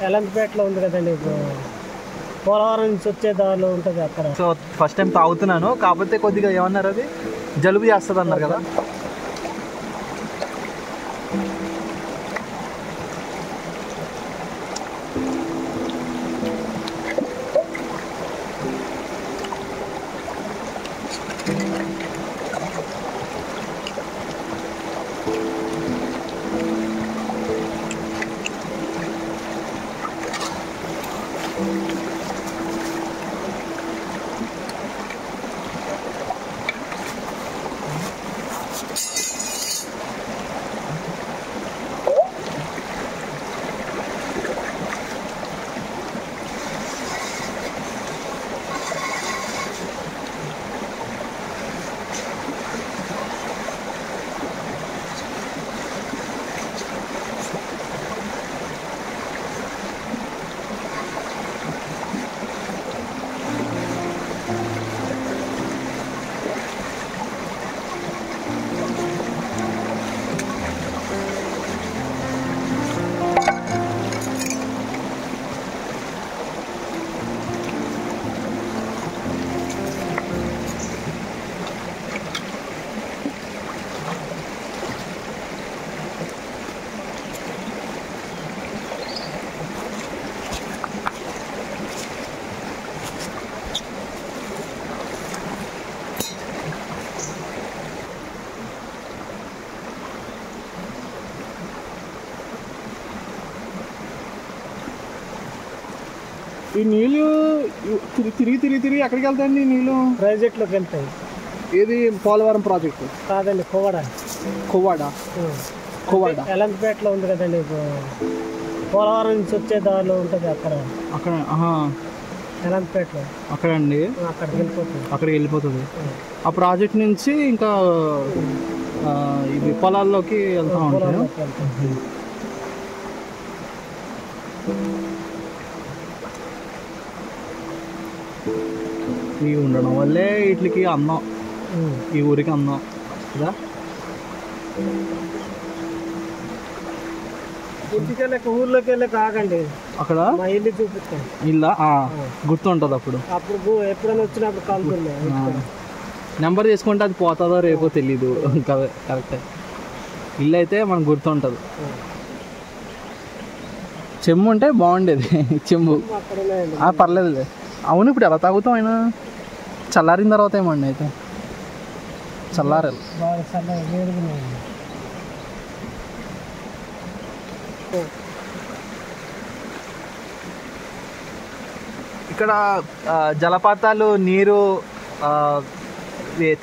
ఎలంతపేటలో ఉంది కదండి, పోలవరం నుంచి వచ్చే దారిలో ఉంటుంది అక్కడ. సో ఫస్ట్ టైం తాగుతున్నాను, కాకపోతే కొద్దిగా ఏమన్నారు, అది జలుబు చేస్తుంది అన్నారు కదా. ఈ నీళ్ళు తిరిగి ఎక్కడికి వెళ్తాయండి? ఈ నీళ్ళు ప్రాజెక్ట్లోకి వెళ్తాయి. ఏది పోలవరం ప్రాజెక్టు కాదండి, కోవాడ ఎలంతపేటలో ఉంది కదండి, పోలవరం నుంచి వచ్చే దారిలో ఉంటుంది అక్కడ. ఎలంతపేటలో అక్కడండి, అక్కడికి వెళ్ళిపోతుంది. ఆ ప్రాజెక్ట్ నుంచి ఇంకా ఇవి పొలాల్లోకి వెళ్తా ఉంటాయి. ఇవి ఉండడం వల్లే వీటికి అందం, ఈ ఊరికి అందం కదా. ఊర్లోకి వెళ్ళి కాకండి, అక్కడ మా ఇల్లు చూపిస్తాం. ఇల్లా గుర్తుంటుంది అప్పుడు ఎప్పుడైనా వచ్చినప్పుడు కలుగుతుంది. నెంబర్ చేసుకుంటే అది పోతుందో రేపో తెలీదు కదా. కరెక్టే, ఇల్లు అయితే మనకు గుర్తుంటుంది. చెంబు ఉంటే బాగుండేది, చెంబు పర్లేదులే. అవును, ఇప్పుడు ఎలా తాగుతాం అయినా? చల్లారిన తర్వాత ఏమండి అయితే చల్లారాలి. ఇక్కడ జలపాతాలు నీరు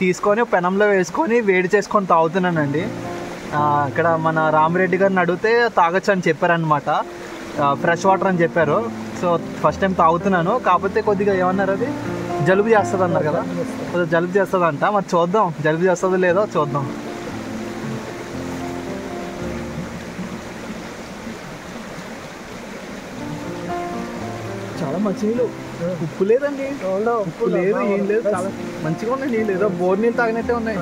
తీసుకొని పెనంలో వేసుకొని వేడి చేసుకొని తాగుతున్నానండి. ఇక్కడ మన రామిరెడ్డి గారిని అడిగితే తాగొచ్చు అని చెప్పారనమాట, ఫ్రెష్ వాటర్ అని చెప్పారు. సో ఫస్ట్ టైం తాగుతున్నాను, కాకపోతే కొద్దిగా ఏమన్నారు, అది జలుబు చేస్తుంది అన్నారు కదా. కొద్దిగా జలుబు చేస్తుంది అంట, మరి చూద్దాం జలుబు చేస్తుందో లేదో చూద్దాం. చాలా మంచి నీళ్ళు, ఉప్పు లేదండి, ఉప్పు లేదు, ఏం లేదు, చాలా మంచిగా ఉన్నాయి నీళ్ళు. ఏదో బోర్ నీళ్ళు తాగినట్టే ఉన్నాయి.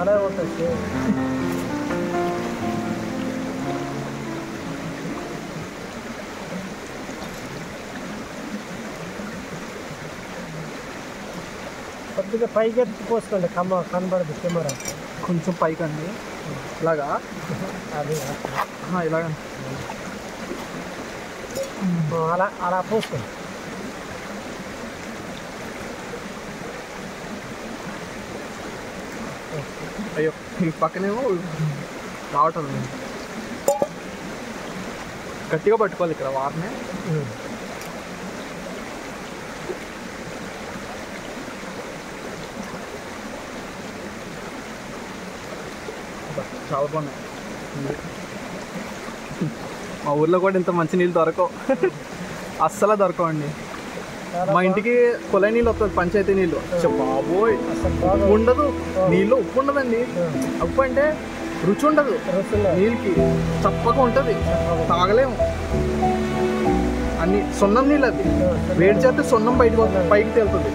కొద్దిగా పైకి ఎత్తి పోసుకోండి, కనబడదు కెమెరా. కొంచెం పైకి అండి, ఇలాగా అది ఇలాగ అలా పోసుకోండి. అయ్యో, ఈ పక్కనేమో రావటం గట్టిగా పట్టుకోవాలి ఇక్కడ వారిని. చాలా బాగున్నాయి. మా ఊర్లో కూడా ఇంత మంచి నీళ్ళు దొరకవు, అస్సలు దొరకవండి. మా ఇంటికి కుళాయి నీళ్ళు వస్తుంది, పంచాయతీ నీళ్ళు. బాబోయ్, ఉండదు నీళ్ళు, ఉప్పు ఉండదండి. ఉప్పు అంటే రుచి ఉండదు నీళ్ళకి, చప్పగా ఉంటుంది, తాగలేము. అన్ని సున్నం నీళ్ళు, అది వేడి చేస్తే సున్నం పైకి తేలుతుంది.